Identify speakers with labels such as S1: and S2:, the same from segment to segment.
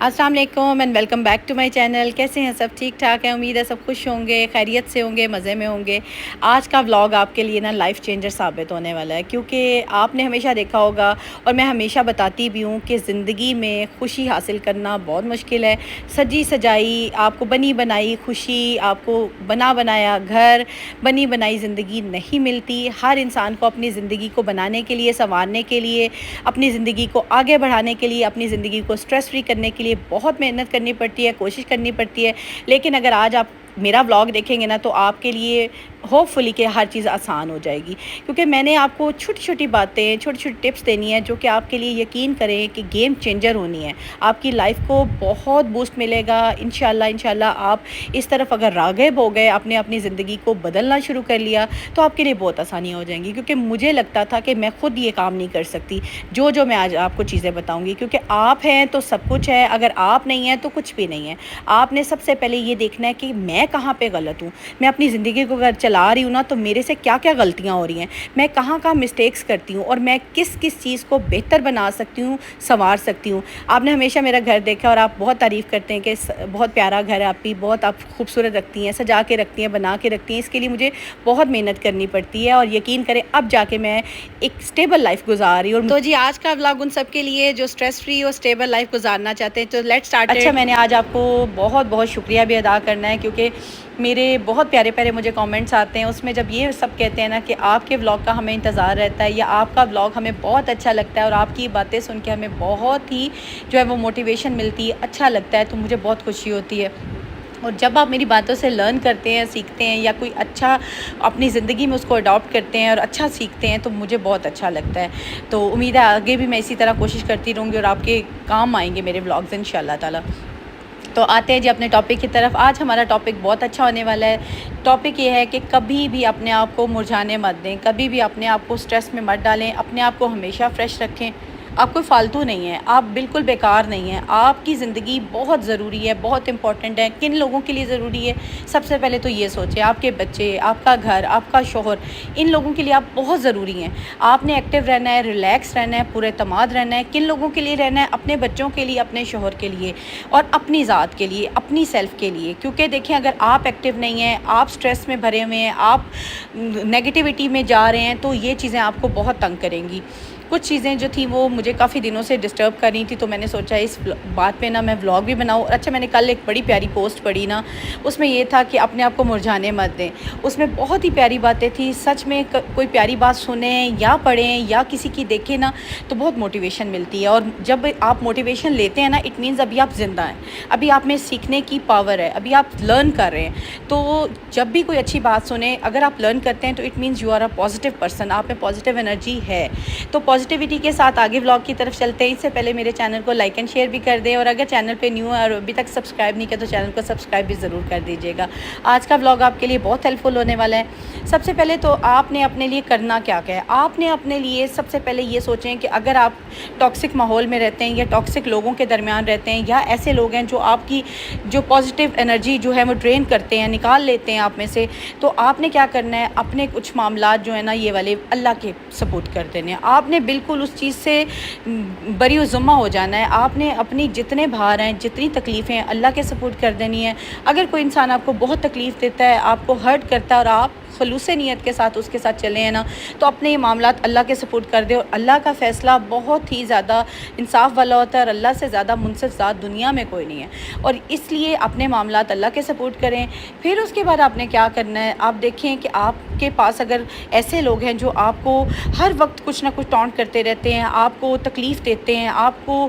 S1: अस्सलाम वालेकुम and welcome back to my channel. कैसे हैं सब? ठीक ठाक हैं। उम्मीद है सब खुश होंगे, खैरियत से होंगे, मज़े में होंगे। आज का व्लॉग आपके लिए ना लाइफ चेंजर साबित होने वाला है, क्योंकि आपने हमेशा देखा होगा और मैं हमेशा बताती भी हूँ कि ज़िंदगी में खुशी हासिल करना बहुत मुश्किल है। सजी सजाई, आपको बनी बनाई खुशी, आपको बना बनाया घर, बनी बनाई ज़िंदगी नहीं मिलती। हर इंसान को अपनी ज़िंदगी को बनाने के लिए, संवारने के लिए, अपनी ज़िंदगी को आगे बढ़ाने के लिए, अपनी ज़िंदगी को स्ट्रेस फ्री करने के लिए बहुत मेहनत करनी पड़ती है, कोशिश करनी पड़ती है। लेकिन अगर आज आप मेरा व्लॉग देखेंगे ना, तो आपके लिए होपफुली कि हर चीज़ आसान हो जाएगी, क्योंकि मैंने आपको छोटी छोटी बातें, छोटी छोटी टिप्स देनी है जो कि आपके लिए यकीन करें कि गेम चेंजर होनी है। आपकी लाइफ को बहुत बूस्ट मिलेगा इंशाल्लाह। आप इस तरफ अगर राग़िब हो गए, आपने अपनी ज़िंदगी को बदलना शुरू कर लिया, तो आपके लिए बहुत आसानी हो जाएंगी। क्योंकि मुझे लगता था कि मैं ख़ुद ये काम नहीं कर सकती जो मैं आज आपको चीज़ें बताऊँगी, क्योंकि आप हैं तो सब कुछ है, अगर आप नहीं हैं तो कुछ भी नहीं है। आपने सबसे पहले ये देखना है कि मैं कहाँ पे गलत हूँ। मैं अपनी ज़िंदगी को अगर चला रही हूँ ना, तो मेरे से क्या क्या गलतियाँ हो रही हैं, मैं कहाँ मिस्टेक्स करती हूँ और मैं किस चीज़ को बेहतर बना सकती हूँ, संवार सकती हूँ। आपने हमेशा मेरा घर देखा और आप बहुत तारीफ़ करते हैं कि बहुत प्यारा घर है आपकी, बहुत आप खूबसूरत रखती हैं, सजा के रखती हैं, बना के रखती हैं। इसके लिए मुझे बहुत मेहनत करनी पड़ती है और यकीन करें अब जाके मैं एक स्टेबल लाइफ गुजार रही हूँ। तो जी आज का व्लॉग उन सब के लिए जो स्ट्रेस फ्री और स्टेबल लाइफ गुजारना चाहते हैं। तो लेट्स स्टार्ट। अच्छा, मैंने आज आपको बहुत बहुत शुक्रिया भी अदा करना है, क्योंकि मेरे बहुत प्यारे प्यारे मुझे कमेंट्स आते हैं, उसमें जब ये सब कहते हैं ना कि आपके व्लॉग का हमें इंतज़ार रहता है या आपका व्लॉग हमें बहुत अच्छा लगता है और आपकी बातें सुन के हमें बहुत ही जो है वो मोटिवेशन मिलती है, अच्छा लगता है, तो मुझे बहुत खुशी होती है। और जब आप मेरी बातों से लर्न करते हैं, सीखते हैं या कोई अच्छा अपनी ज़िंदगी में उसको अडॉप्ट करते हैं और अच्छा सीखते हैं, तो मुझे बहुत अच्छा लगता है। तो उम्मीद है आगे भी मैं इसी तरह कोशिश करती रहूँगी और आपके काम आएंगे मेरे व्लॉग्स इंशाल्लाह ताला। तो आते हैं जी अपने टॉपिक की तरफ। आज हमारा टॉपिक बहुत अच्छा होने वाला है। टॉपिक ये है कि कभी भी अपने आप को मुरझाने मत दें, कभी भी अपने आप को स्ट्रेस में मत डालें, अपने आप को हमेशा फ्रेश रखें। आप कोई फालतू नहीं है, आप बिल्कुल बेकार नहीं हैं। आपकी ज़िंदगी बहुत ज़रूरी है, बहुत इंपॉर्टेंट है। किन लोगों के लिए ज़रूरी है? सबसे पहले तो ये सोचें, आपके बच्चे, आपका घर, आपका शौहर, इन लोगों के लिए आप बहुत ज़रूरी हैं। आपने एक्टिव रहना है, रिलैक्स रहना है, पूरे तमाद रहना है। किन लोगों के लिए रहना है? अपने बच्चों के लिए, अपने शौहर के लिए और अपनी ज़ात के लिए, अपनी सेल्फ़ के लिए। क्योंकि देखें, अगर आप एक्टिव नहीं हैं, आप स्ट्रेस में भरे हुए हैं, आप नेगेटिविटी में जा रहे हैं, तो ये चीज़ें आपको बहुत तंग करेंगी। कुछ चीज़ें जो थी वो मुझे काफ़ी दिनों से डिस्टर्ब कर रही थी, तो मैंने सोचा इस बात पे ना मैं व्लॉग भी बनाऊँ। अच्छा, मैंने कल एक बड़ी प्यारी पोस्ट पढ़ी ना, उसमें ये था कि अपने आप को मुरझाने मत दें। उसमें बहुत ही प्यारी बातें थी। सच में कोई प्यारी बात सुने या पढ़ें या किसी की देखें ना, तो बहुत मोटिवेशन मिलती है। और जब आप मोटिवेशन लेते हैं ना, इट मीन्स अभी आप ज़िंदा हैं, अभी आप में सीखने की पावर है, अभी आप लर्न कर रहे हैं। तो जब भी कोई अच्छी बात सुने, अगर आप लर्न करते हैं, तो it means you are a positive person, आप में पॉजिटिव एनर्जी है। तो पॉजिटिविटी के साथ आगे व्लॉग की तरफ चलते हैं। इससे पहले मेरे चैनल को लाइक एंड शेयर भी कर दें, और अगर चैनल पे न्यू है और अभी तक सब्सक्राइब नहीं किया तो चैनल को सब्सक्राइब भी ज़रूर कर दीजिएगा। आज का व्लॉग आपके लिए बहुत हेल्पफुल होने वाला है। सबसे पहले तो आपने अपने लिए करना क्या है। आपने अपने लिए सबसे पहले ये सोचें कि अगर आप टॉक्सिक माहौल में रहते हैं या टॉक्सिक लोगों के दरमियान रहते हैं, या ऐसे लोग हैं जो आपकी जो पॉजिटिव एनर्जी जो है वो ड्रेन करते हैं, निकाल लेते हैं आप में से, तो आपने क्या करना है, अपने कुछ मामलात जो है ना ये वाले अल्लाह के सपोर्ट कर देने हैं। आपने बिल्कुल उस चीज़ से बरी ज़ुम्मा हो जाना है। आपने अपनी जितने भार हैं, जितनी तकलीफ़ें हैं, अल्लाह के सपोर्ट कर देनी है। अगर कोई इंसान आपको बहुत तकलीफ़ देता है, आपको हर्ट करता है और आप खलूस नीयत के साथ उसके साथ चले हैं ना, तो अपने ये मामलात अल्लाह के सपोर्ट कर दे। और अल्लाह का फ़ैसला बहुत ही ज़्यादा इंसाफ वाला होता है और अल्लाह से ज़्यादा मुनसिफ ज़ात दुनिया में कोई नहीं है। और इसलिए अपने मामलात अल्लाह के सपोर्ट करें। फिर उसके बाद आपने क्या करना है, आप देखें कि आपके पास अगर ऐसे लोग हैं जो आपको हर वक्त कुछ ना कुछ टॉन्ट करते रहते हैं, आपको तकलीफ़ देते हैं, आपको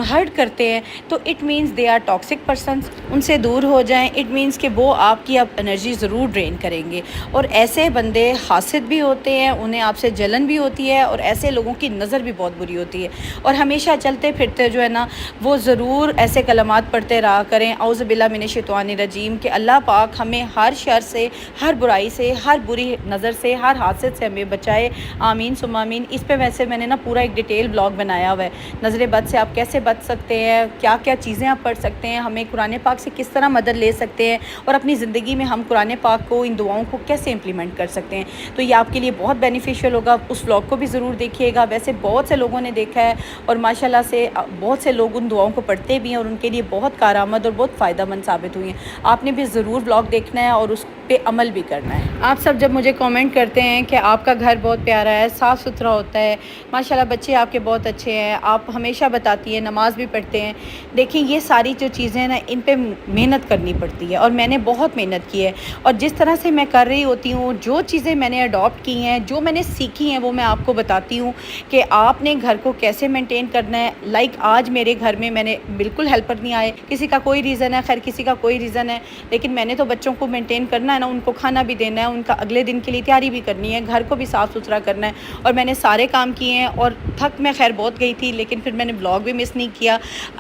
S1: हर्ट करते हैं, तो it means they are toxic persons. उनसे दूर हो जाएं। इट मीन्स कि वो आपकी अब एनर्जी ज़रूर ड्रेन करेंगे। और ऐसे बंदे हासिद भी होते हैं, उन्हें आपसे जलन भी होती है और ऐसे लोगों की नज़र भी बहुत बुरी होती है। और हमेशा चलते फिरते जो है ना, वो ज़रूर ऐसे कलमात पढ़ते रहा करें, औज़ु बिल्लाहि मिनश शैतानिर रजीम, कि अल्लाह पाक हमें हर शर से, हर बुराई से, हर बुरी नज़र से, हर हादसे से हमें बचाए। आमीन सुम्मा आमीन। इस पे वैसे मैंने ना पूरा एक डिटेल ब्लॉग बनाया हुआ है, नज़र बद से आप कैसे बच सकते हैं, क्या क्या चीज़ें आप पढ़ सकते हैं, हमें कुरान पाक से किस तरह मदद ले सकते हैं और अपनी ज़िंदगी में हम कुरान पाक को, इन दुआओं को कैसे इम्प्लीमेंट कर सकते हैं। तो ये आपके लिए बहुत बेनिफिशियल होगा। उस व्लॉग को भी ज़रूर देखिएगा। वैसे बहुत से लोगों ने देखा है और माशाल्लाह से बहुत से लोग उन दुआओं को पढ़ते भी हैं और उनके लिए बहुत कारआमद और बहुत फ़ायदेमंद साबित हुई हैं। आपने भी ज़रूर व्लॉग देखना है और उस पे अमल भी करना है। आप सब जब मुझे कमेंट करते हैं कि आपका घर बहुत प्यारा है, साफ़ सुथरा होता है, माशाल्लाह बच्चे आपके बहुत अच्छे हैं, आप हमेशा बताती हैं, नमाज़ भी पढ़ते हैं। देखिए ये सारी जो चीज़ें हैं ना, इन पे मेहनत करनी पड़ती है और मैंने बहुत मेहनत की है। और जिस तरह से मैं कर रही होती हूँ, जो चीज़ें मैंने अडॉप्ट की हैं, जो मैंने सीखी हैं, वो मैं आपको बताती हूँ कि आपने घर को कैसे मेंटेन करना है। लाइक आज मेरे घर में मैंने बिल्कुल हेल्पर नहीं आए, किसी का कोई रीज़न है, खैर किसी का कोई रीज़न है, लेकिन मैंने तो बच्चों को मेंटेन करना है ना, उनको खाना भी देना है, उनका अगले दिन के लिए तैयारी भी करनी है, घर को भी साफ़ सुथरा करना है और मैंने सारे काम किए हैं। और थक मैं खैर बहुत गई थी, लेकिन फिर मैंने व्लॉग भी मिस नहीं किया।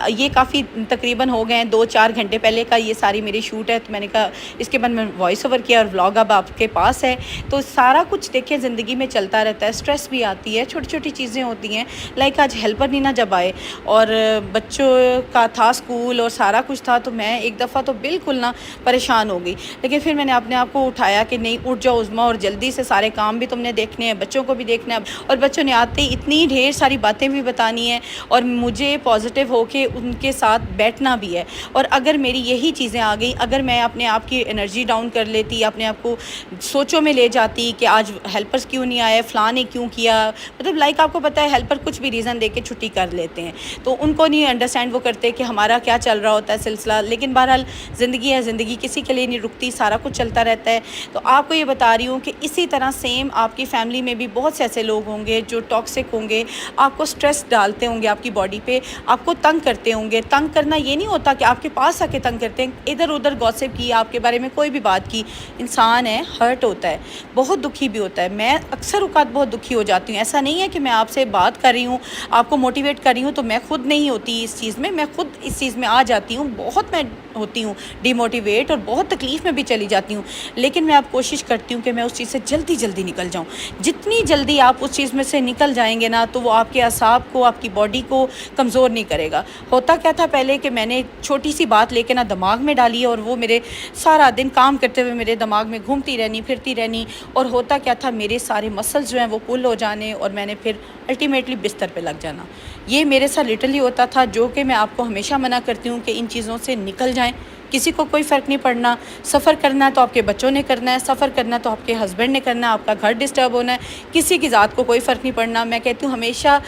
S1: ये काफ़ी तकरीबन हो गए हैं 2-4 घंटे पहले का ये सारी मेरी शूट है, तो मैंने कहा इसके बाद मैं वॉइस ओवर किया और व्लॉग अब आपके पास है। तो सारा कुछ देखिए ज़िंदगी में चलता रहता है, स्ट्रेस भी आती है, छोटी छोटी चीज़ें होती हैं। लाइक आज हेल्पर नहीं ना जब आए और बच्चों का था स्कूल और सारा कुछ था, तो मैं एक दफ़ा तो बिल्कुल ना परेशान हो गई। लेकिन फिर मैंने अपने आप को उठाया कि नहीं, उठ जाओ उज़्मा और जल्दी से सारे काम भी तुमने देखने हैं, बच्चों को भी देखना है। और बच्चों ने आते ही इतनी ढेर सारी बातें भी बतानी है और मुझे पॉजिटिव होके उनके साथ बैठना भी है। और अगर मेरी यही चीज़ें आ गई, अगर मैं अपने आप की एनर्जी डाउन कर लेती, अपने आप को सोचों में ले जाती कि आज हेल्पर्स क्यों नहीं आए, फ़लाँ ने क्यों किया, मतलब लाइक आपको पता है हेल्पर कुछ भी रीज़न दे के छुट्टी कर लेते हैं, तो उनको नहीं अंडरस्टैंड वो करते कि हमारा क्या चल रहा होता है सिलसिला। लेकिन बहरहाल ज़िंदगी है, ज़िंदगी किसी के लिए नहीं रुकती, सारा कुछ चलता रहता है। तो आपको ये बता रही हूँ कि इसी तरह सेम आपकी फ़ैमिली में भी बहुत से ऐसे लोग होंगे जो टॉक्सिक होंगे, आपको स्ट्रेस डालते होंगे आपकी बॉडी पे, आपको तंग करते होंगे। तंग करना ये नहीं होता कि आपके पास आके तंग करते हैं, इधर उधर गॉसिप की, आपके बारे में कोई भी बात की। इंसान है, हर्ट होता है, बहुत दुखी भी होता है। मैं अक्सर औक़ात बहुत दुखी हो जाती हूँ। ऐसा नहीं है कि मैं आपसे बात कर रही हूँ, आपको मोटिवेट कर रही हूँ, तो मैं खुद नहीं होती इस चीज़ में, मैं खुद इस चीज़ में आ जाती हूँ, बहुत मैं होती हूँ डिमोटिवेट और बहुत तकलीफ़ में भी चली जाती हूँ। लेकिन मैं अब कोशिश करती हूँ कि मैं उस चीज़ से जल्दी जल्दी निकल जाऊँ। जितनी जल्दी आप उस चीज़ में से निकल जाएंगे ना, तो वो आपके असाब को, आपकी बॉडी को कमज़ोर नहीं करेगा। होता क्या था पहले कि मैंने छोटी सी बात लेके ना दिमाग में डाली और वो मेरे सारा दिन काम करते हुए मेरे दिमाग में घूमती रहनी, फिरती रहनी। और होता क्या था, मेरे सारे मसल्स जो हैं वो पुल हो जाने और मैंने फिर अल्टीमेटली बिस्तर पे लग जाना। ये मेरे साथ लिटरली होता था, जो कि मैं आपको हमेशा मना करती हूँ कि इन चीज़ों से निकल जाएं। किसी को कोई फ़र्क नहीं पड़ना। सफ़र करना है तो आपके बच्चों ने करना है, सफ़र करना तो आपके हस्बैंड ने करना है, आपका घर डिस्टर्ब होना है, किसी की ज़ात को कोई फ़र्क नहीं पड़ना। मैं कहती हूँ हमेशा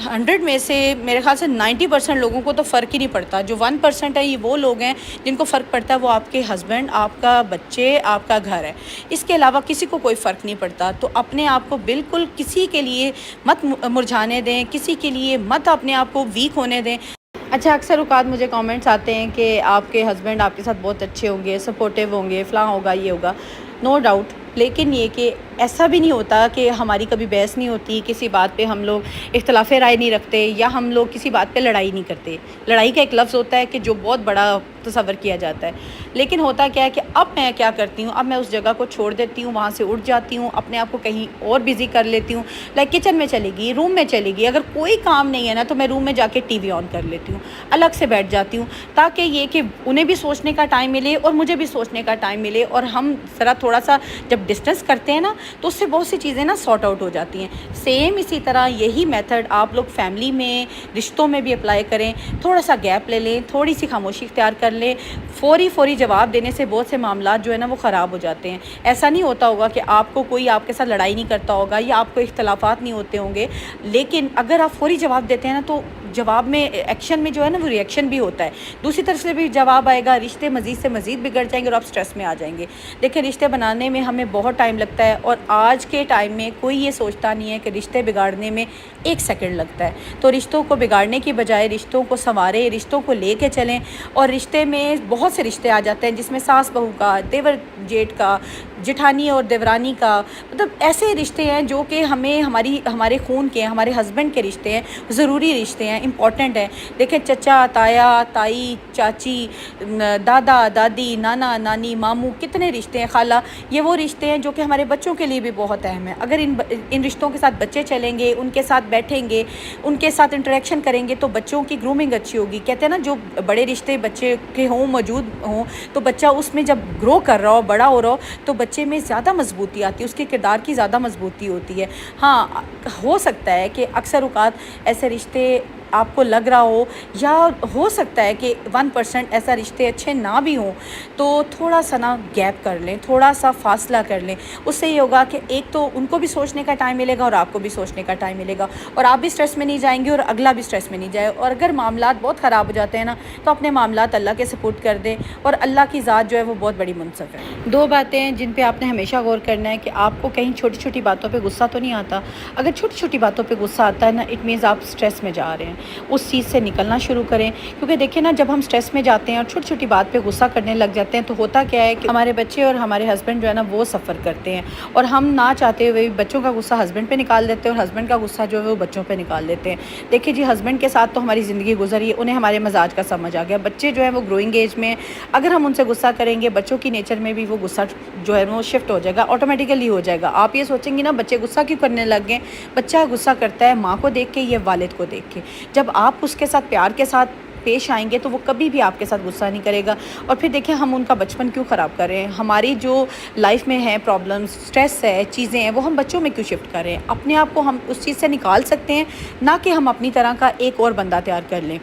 S1: 100 में से मेरे ख़्याल से 90% लोगों को तो फ़र्क ही नहीं पड़ता। जो 1% है, ये वो लोग हैं जिनको फ़र्क पड़ता है, वो आपके हस्बैंड, आपका बच्चे, आपका घर है। इसके अलावा किसी को कोई फ़र्क नहीं पड़ता। तो अपने आप को बिल्कुल किसी के लिए मत मुरझाने दें, किसी के लिए मत अपने आप को वीक होने दें। अच्छा, अक्सर औक़ात मुझे कमेंट्स आते हैं कि आपके हस्बैंड आपके साथ बहुत अच्छे होंगे, सपोर्टिव होंगे, फ़लाँ होगा, ये होगा। नो डाउट, लेकिन ये कि ऐसा भी नहीं होता कि हमारी कभी बहस नहीं होती, किसी बात पे हम लोग इख्तलाफ़ राय नहीं रखते या हम लोग किसी बात पे लड़ाई नहीं करते। लड़ाई का एक लफ्ज़ होता है कि जो बहुत बड़ा तसव्वुर किया जाता है। लेकिन होता क्या है कि अब मैं क्या करती हूँ, अब मैं उस जगह को छोड़ देती हूँ, वहाँ से उठ जाती हूँ, अपने आप को कहीं और बिज़ी कर लेती हूँ। लाइक किचन में चली गई, रूम में चली गई, अगर कोई काम नहीं है ना, तो मैं रूम में जाके टीवी ऑन कर लेती हूँ, अलग से बैठ जाती हूँ, ताकि ये कि उन्हें भी सोचने का टाइम मिले और मुझे भी सोचने का टाइम मिले। और हम ज़रा थोड़ा सा जब डिस्टेंस करते हैं ना, तो उससे बहुत सी चीज़ें ना सॉर्ट आउट हो जाती हैं। सेम इसी तरह यही मेथड आप लोग फैमिली में, रिश्तों में भी अप्लाई करें। थोड़ा सा गैप ले लें, थोड़ी सी खामोशी इख्तियार कर लें। फ़ौरी जवाब देने से बहुत से मामलात जो है ना वो ख़राब हो जाते हैं। ऐसा नहीं होता होगा कि आपको कोई आपके साथ लड़ाई नहीं करता होगा या आपको इख्तलाफात नहीं होते होंगे, लेकिन अगर आप फ़ौरी जवाब देते हैं ना, तो जवाब में, एक्शन में जो है ना वो रिएक्शन भी होता है, दूसरी तरफ से भी जवाब आएगा, रिश्ते मज़ीद से मज़ीद बिगड़ जाएंगे और आप स्ट्रेस में आ जाएंगे। देखिए, रिश्ते बनाने में हमें बहुत टाइम लगता है और आज के टाइम में कोई ये सोचता नहीं है कि रिश्ते बिगाड़ने में 1 सेकंड लगता है। तो रिश्तों को बिगाड़ने की बजाय रिश्तों को संवारें, रिश्तों को लेके चलें। और रिश्ते में बहुत से रिश्ते आ जाते हैं जिसमें सास बहू का, देवर जेठ का, जेठानी और देवरानी का, मतलब ऐसे रिश्ते हैं जो कि हमें हमारे खून के, हमारे हस्बैंड के रिश्ते हैं, ज़रूरी रिश्ते हैं, इम्पॉर्टेंट हैं। देखिए, चचा, ताया, ताई, चाची, दादा, दादी, नाना, नानी, मामू, कितने रिश्ते हैं, खाला, ये वो रिश्ते हैं जो कि हमारे बच्चों के लिए भी बहुत अहम है। अगर इन रिश्तों के साथ बच्चे चलेंगे, उनके साथ बैठेंगे, उनके साथ इंटरेक्शन करेंगे, तो बच्चों की ग्रूमिंग अच्छी होगी। कहते हैं ना, जो बड़े रिश्ते बच्चे के हों, मौजूद हों, तो बच्चा उसमें जब ग्रो कर रहा हो, बड़ा हो रहा हो, तो بچے میں زیادہ مضبوطی آتی ہے، اس کے کردار کی زیادہ مضبوطی ہوتی ہے۔ ہاں، ہو سکتا ہے کہ اکثر اوقات ایسے رشتے آپ کو لگ رہا ہو، یا ہو سکتا ہے کہ 1% ایسا رشتے اچھے نہ بھی ہوں، تو تھوڑا سا نا گیپ کر لیں، تھوڑا سا فاصلہ کر لیں۔ اس سے یہ ہوگا کہ ایک تو ان کو بھی سوچنے کا ٹائم ملے گا اور آپ کو بھی سوچنے کا ٹائم ملے گا، اور آپ بھی سٹریس میں نہیں جائیں گے اور اگلا بھی سٹریس میں نہیں جائے۔ اور اگر معاملات بہت خراب ہو جاتے ہیں نا، تو اپنے معاملات اللہ کے سپورٹ کر دیں، اور اللہ کی ذات جو ہے وہ بہت بڑی منصف ہے۔ دو باتیں ہیں جن پہ آپ نے ہمیشہ غور کرنا ہے کہ آپ کو کہیں چھوٹی چھوٹی باتوں پہ غصہ تو نہیں آتا۔ اگر چھوٹی چھوٹی باتوں پہ غصہ آتا ہے نا، اٹ مینز آپ سٹریس میں جا رہے ہیں، اس چیز سے نکلنا شروع کریں۔ کیونکہ دیکھیں نا، جب ہم سٹریس میں جاتے ہیں اور چھوٹی چھوٹی بات پہ غصہ کرنے لگ جاتے ہیں، تو ہوتا کیا ہے کہ ہمارے بچے اور ہمارے ہسبینڈ جو ہے نا وہ سفر کرتے ہیں، اور ہم نہ چاہتے ہوئے بچوں کا غصہ ہسبینڈ پہ نکال دیتے ہیں، اور ہسبینڈ کا غصہ جو ہے وہ بچوں پہ نکال دیتے ہیں۔ دیکھیں جی، ہسبینڈ کے ساتھ تو ہماری زندگی گزری ہے، انہیں ہمارے مزاج کا سمجھ آ گیا۔ بچے جو ہیں وہ گروئنگ ایج میں ہیں، اگر ہم ان سے غصہ کریں گے، بچوں کی نیچر میں بھی وہ غصہ جو ہے وہ شفٹ ہو جائے گا، آٹومیٹیکلی ہو جائے گا۔ آپ یہ سوچیں گے نا بچے غصہ کیوں کرنے لگ گئے؟ بچہ غصہ کرتا ہے ماں کو دیکھ کے یا والد کو دیکھ کے۔ جب آپ اس کے ساتھ پیار کے ساتھ پیش آئیں گے تو وہ کبھی بھی آپ کے ساتھ غصہ نہیں کرے گا۔ اور پھر دیکھیں، ہم ان کا بچپن کیوں خراب کر رہے ہیں؟ ہماری جو لائف میں ہے پرابلمس، سٹریس ہے، چیزیں ہیں، وہ ہم بچوں میں کیوں شفٹ کر رہے ہیں؟ اپنے آپ کو ہم اس چیز سے نکال سکتے ہیں، نہ کہ ہم اپنی طرح کا ایک اور بندہ تیار کر لیں۔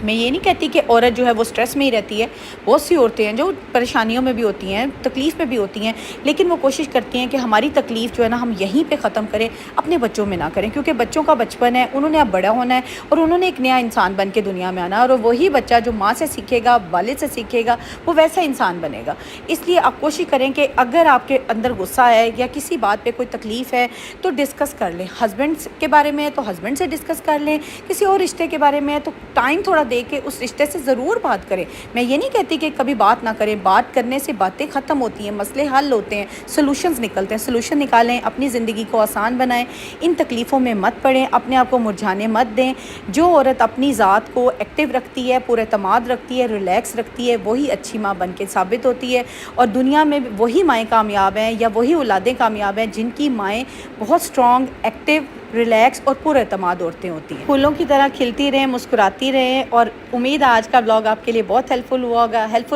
S1: میں یہ نہیں کہتی کہ عورت جو ہے وہ سٹریس میں ہی رہتی ہے، بہت سی عورتیں ہیں جو پریشانیوں میں بھی ہوتی ہیں، تکلیف میں بھی ہوتی ہیں، لیکن وہ کوشش کرتی ہیں کہ ہماری تکلیف جو ہے نا ہم یہیں پہ ختم کریں، اپنے بچوں میں نہ کریں، کیونکہ بچوں کا بچپن ہے، انہوں نے اب بڑا ہونا ہے، اور انہوں نے ایک نیا انسان بن کے دنیا میں آنا ہے، اور وہی بچہ جو ماں سے سیکھے گا، والد سے سیکھے گا، وہ ویسا انسان بنے گا۔ اس لیے آپ کوشش کریں کہ اگر آپ کے اندر غصہ ہے یا کسی بات پہ کوئی تکلیف ہے تو ڈسکس کر لیں۔ ہسبینڈ کے بارے میں ہے تو ہسبینڈ سے ڈسکس کر لیں، کسی اور رشتے کے بارے میں ہے تو ٹائم تھوڑا دے کے اس رشتے سے ضرور بات کریں۔ میں یہ نہیں کہتی کہ کبھی بات نہ کریں، بات کرنے سے باتیں ختم ہوتی ہیں، مسئلے حل ہوتے ہیں، سلوشنز نکلتے ہیں۔ سلوشن نکالیں، اپنی زندگی کو آسان بنائیں، ان تکلیفوں میں مت پڑیں، اپنے آپ کو مرجھانے مت دیں۔ جو عورت اپنی ذات کو ایکٹیو رکھتی ہے، پورے اعتماد رکھتی ہے، ریلیکس رکھتی ہے، وہی اچھی ماں بن کے ثابت ہوتی ہے، اور دنیا میں وہی مائیں کامیاب ہیں یا وہی اولادیں کامیاب ہیں جن کی مائیں بہت اسٹرانگ، ایکٹیو، ریلیکس اور پورے اعتماد عورتیں ہوتی ہیں۔ پھولوں کی طرح کھلتی رہیں، مسکراتی رہیں، اور امید آج کا بلاگ آپ کے لیے بہت ہیلپفل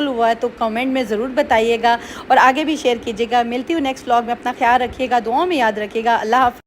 S1: ہوا ہے تو کمنٹ میں ضرور بتائیے گا، اور آگے بھی شیئر کیجیے گا۔ ملتی ہوں نیکسٹ بلاگ میں، اپنا خیال رکھیے گا، دعاؤں میں یاد رکھیے گا۔ اللہ حافظ۔